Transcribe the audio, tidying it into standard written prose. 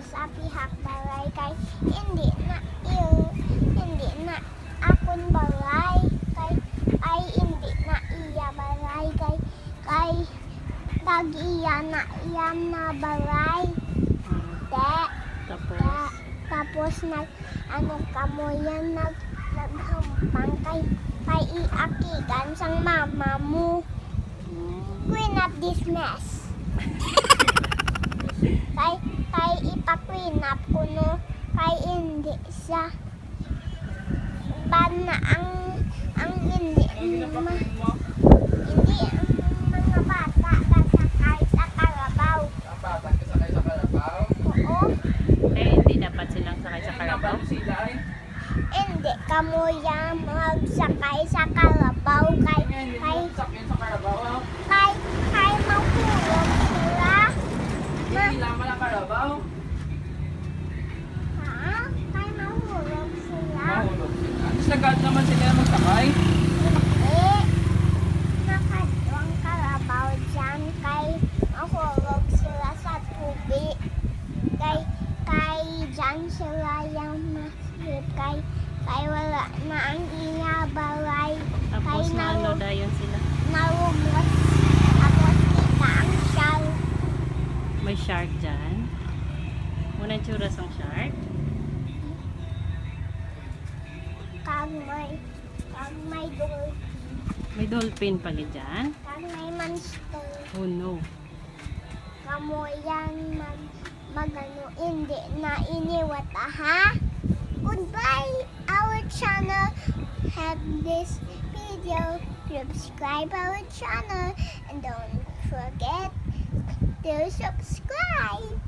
Sa pihak balay kay hindi na akon balay kay ay hindi na iya balay kay tag-iya na iyam na balay tapos kamo yan naghampang kay iakigan sang mama mo. Clean up this mess. kay ipa-clean up ko no kay hindi siya bad na ang hindi ang mga bata kasakay sa karabaw. Ang bata kasakay sa karabaw? Oo. Hindi dapat silang sakay sa karabaw. Hindi kamo yan magsakay sa karabaw kay sakyan sa karabaw? mahulog sila. Hindi lamang ang karabaw? Ha? Kay mahulog sila. Mahulog sila. Sagad naman sila magsakay? Hindi. Nakadwang karabaw dyan kay mahulog sila sa tubig. Kay dyan sila yung masip kay wala na ang inabalay. Tapos Kay na dayon sila. narumot. Tapos kita ang shell. May shark dyan. Muna tsura sang shark. Kag may dolphin. May dolphin pala dyan. Kag may monster. Oh no. Kamo yan magano hindi na iniwata ha. Goodbye our channel. Have this video. Subscribe our channel and don't forget to subscribe.